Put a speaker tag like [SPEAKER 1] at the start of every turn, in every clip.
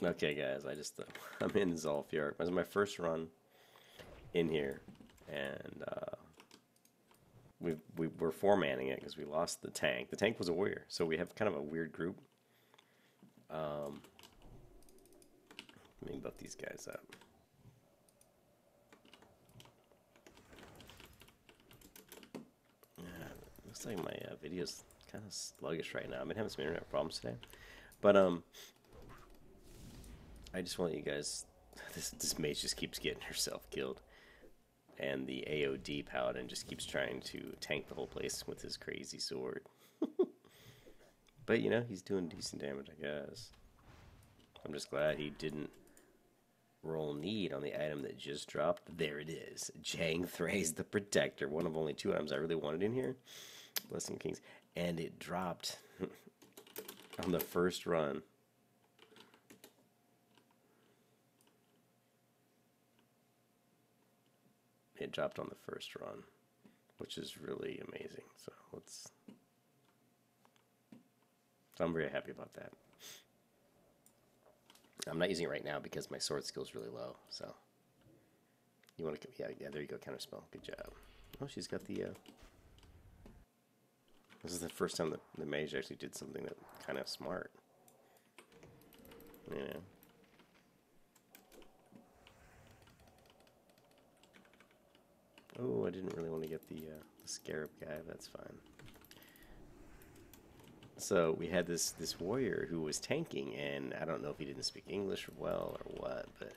[SPEAKER 1] Okay, guys, I'm in Zolfjord. It was my first run in here, and we're four-manning it because we lost the tank. The tank was a warrior, so we have kind of a weird group. Um, Let me buff these guys up. Yeah, looks like my video's kind of sluggish right now. I've been having some internet problems today, but I just want you guys. This mage just keeps getting herself killed, and the AOD paladin just keeps trying to tank the whole place with his crazy sword. But you know, he's doing decent damage, I guess. I'm just glad he didn't roll need on the item that just dropped. There it is, Jang'thraze the Protector, one of only two items I really wanted in here. Blessing Kings, and it dropped on the first run. It dropped on the first run, which is really amazing. So I'm very happy about that. I'm not using it right now because my sword skill is really low. So you want to, yeah, there you go, counter spell. Good job. Oh, she's got the. This is the first time that the mage actually did something that kind of smart. Yeah. Oh, I didn't really want to get the scarab guy. That's fine. So we had this warrior who was tanking, and I don't know if he didn't speak English well or what, but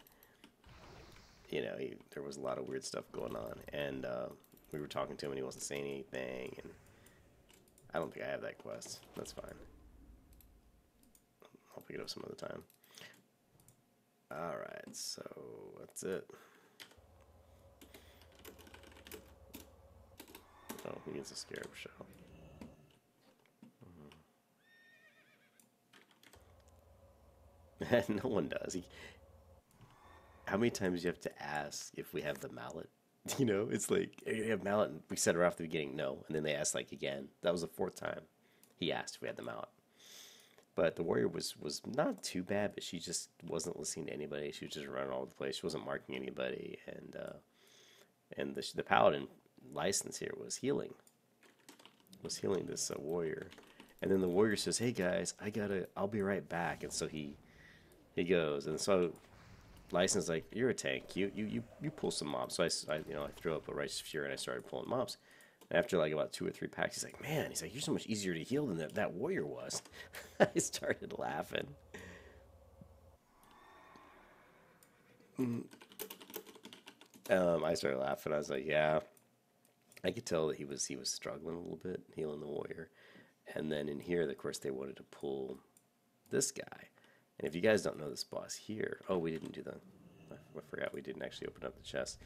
[SPEAKER 1] you know, there was a lot of weird stuff going on, and we were talking to him, and he wasn't saying anything, and I don't think I have that quest. That's fine. I'll pick it up some other time. All right, so that's it. Oh, he needs a scarab shell. No one does. How many times do you have to ask if we have the mallet? You know, it's like, hey, you have mallet, and we set her off at the beginning, no. And then they asked like again. That was the fourth time he asked if we had the mallet. But the warrior was not too bad, but she just wasn't listening to anybody. She was just running all over the place. She wasn't marking anybody, and the paladin license here was healing this warrior. And then the warrior says, "Hey guys, I'll be right back." And so he goes, and so license like, "You're a tank. You pull some mobs." So I threw up a righteous fury and I started pulling mobs. And after like about 2 or 3 packs, he's like, "Man," he's like, "you're so much easier to heal than that warrior was." I started laughing. I started laughing. I was like, "Yeah." I could tell that he was struggling a little bit healing the warrior. And then in here, of course, they wanted to pull this guy. And if you guys don't know this boss here, oh, we didn't do I forgot we didn't actually open up the chest.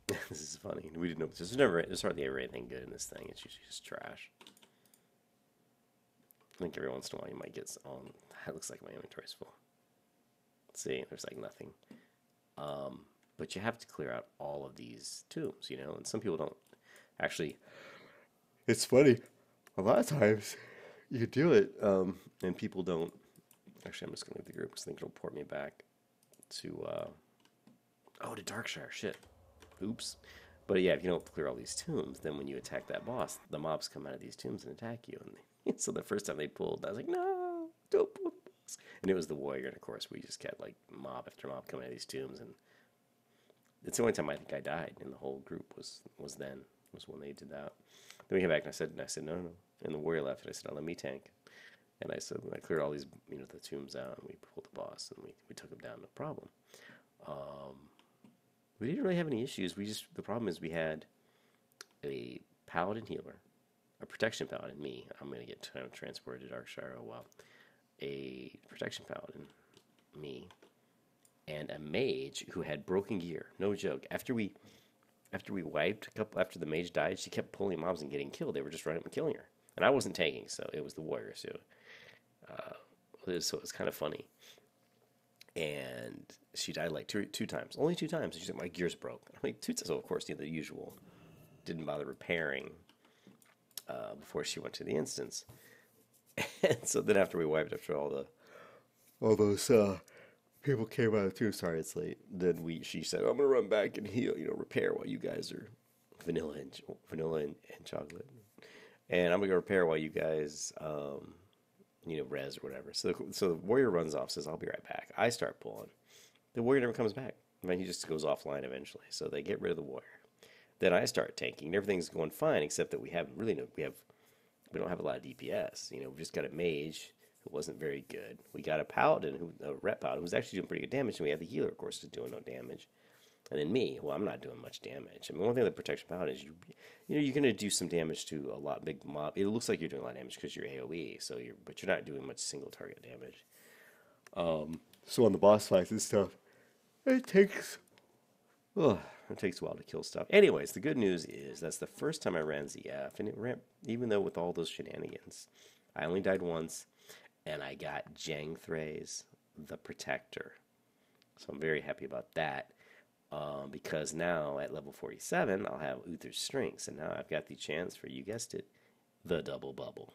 [SPEAKER 1] This is funny. We didn't open. There's hardly ever anything good in this thing. It's usually just trash. I think every once in a while you might get some. That looks like my inventory's full. See, there's like nothing. But you have to clear out all of these tombs, you know, and some people don't actually. It's funny. A lot of times you do it, and people don't. Actually, I'm just going to leave the group because I think it'll port me back to. To Darkshire. Shit. Oops. But yeah, if you don't clear all these tombs, then when you attack that boss, the mobs come out of these tombs and attack you. And so the first time they pulled, I was like, no, don't pull the boss. And it was the warrior, and of course, we just kept like mob after mob coming out of these tombs, and it's the only time I think I died in the whole group was when they did that. Then we came back and I said no. And the warrior left and I said, "Oh, let me tank." And I said, I cleared all these, the tombs out, and we pulled the boss, and we took him down, no problem. We didn't really have any issues. The problem is we had a paladin healer, a protection paladin, me. I'm going to get transported to Darkshire, oh well. A protection paladin, me, and a mage who had broken gear. No joke. After we wiped after the mage died, she kept pulling mobs and getting killed. They were just running up and killing her. And I wasn't tanking, so it was the warrior, so it was kind of funny. And she died like two times. Only 2 times. She's like, "My gear's broke." I'm like, 2 times. So, of course, the usual. Didn't bother repairing before she went to the instance. And so then after we wiped after all all those people came out too. Sorry, it's late. Then she said, "I'm gonna run back and heal, repair while you guys are vanilla and chocolate, and I'm gonna go repair while you guys, res or whatever." So the warrior runs off, says, "I'll be right back." I start pulling. The warrior never comes back. I mean, he just goes offline eventually. So they get rid of the warrior. Then I start tanking. Everything's going fine, except that we don't have a lot of DPS. We just got a mage who wasn't very good. We got a paladin, a rep paladin, who was actually doing pretty good damage, and we had the healer, of course, who's doing no damage. And then me, well, I'm not doing much damage. I mean, one thing with protection paladin is you're going to do some damage to a lot big mob. It looks like you're doing a lot of damage because you're AOE, but you're not doing much single target damage. So on the boss fights and stuff, it takes oh, it takes a while to kill stuff. Anyways, the good news is that's the first time I ran ZF, and it ran, even though with all those shenanigans, I only died once, and I got Jang'thraze the Protector. So I'm very happy about that, because now at level 47, I'll have Uther's Strengths, and now I've got the chance for, you guessed it, the double bubble.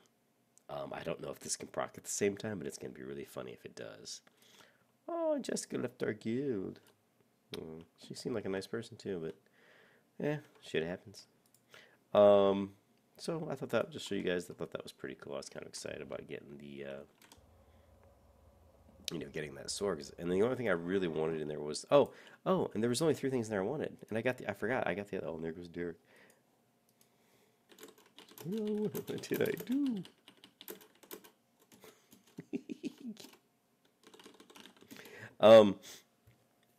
[SPEAKER 1] I don't know if this can proc at the same time, but it's going to be really funny if it does. Oh, Jessica left our guild. She seemed like a nice person too, but yeah, shit happens. So I thought that just show you guys. I thought that was pretty cool. I was kind of excited about getting the, getting that sword. And the only thing I really wanted in there was and there was only 3 things in there I wanted, and I forgot. I got the other. Oh, and there goes Derek. Oh, what did I do?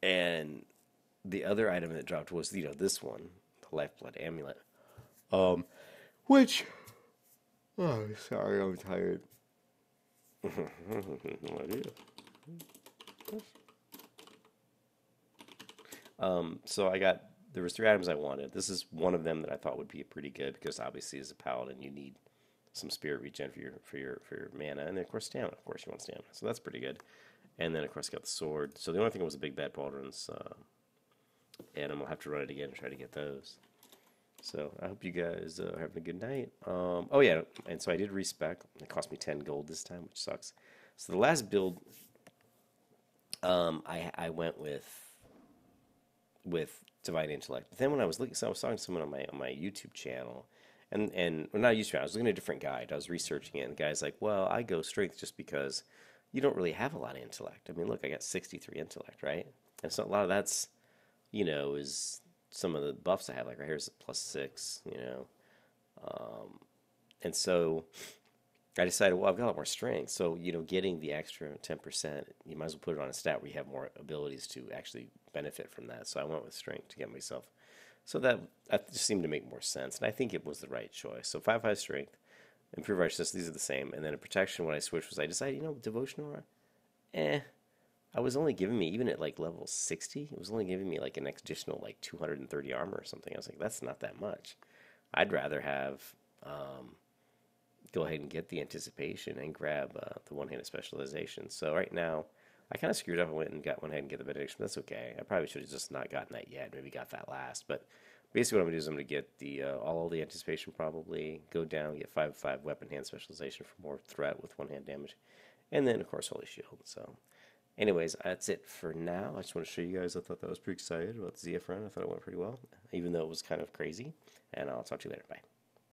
[SPEAKER 1] And the other item that dropped was, this one, the Lifeblood Amulet. Which, oh, sorry, I'm tired. No idea. So there was 3 items I wanted. This is one of them that I thought would be pretty good, because obviously as a paladin you need some spirit regen for your mana, and then of course stamina. Of course you want stamina, so that's pretty good. And then of course got the sword. So the only thing was the big bad pauldrons, and I'm gonna have to run it again and try to get those. So I hope you guys are having a good night. Oh yeah, and so I did respec. It cost me 10 gold this time, which sucks. So the last build, I went with Divine Intellect. But then when I was looking, so I was talking to someone on my YouTube channel, and well, not YouTube channel, I was looking at a different guide. I was researching it, and the guy's like, "Well, I go strength just because you don't really have a lot of intellect. I mean, look, I got 63 intellect, right? And so a lot of that's, is some of the buffs I have. Like right here's a +6, and so I decided, well, I've got a lot more strength, so getting the extra 10%, you might as well put it on a stat where you have more abilities to actually benefit from that. So I went with strength to get myself. So that just seemed to make more sense, and I think it was the right choice. So 5/5 strength, improve righteousness, these are the same, and then a protection. When I switched, was I decided, devotional, I was only giving me, even at like level 60, it was only giving me like an additional like 230 armor or something. I was like, that's not that much. I'd rather have go ahead and get the anticipation and grab the one-handed specialization. So right now, I kind of screwed up and went ahead and get the benediction. That's okay. I probably should have just not gotten that yet. Maybe got that last. But basically what I'm going to do is I'm going to get the all the anticipation, probably go down, get 5/5 weapon hand specialization for more threat with one-hand damage. And then, of course, Holy Shield. So anyways, that's it for now. I just want to show you guys. I thought that was pretty excited about the ZF run. I thought it went pretty well, even though it was kind of crazy. And I'll talk to you later. Bye.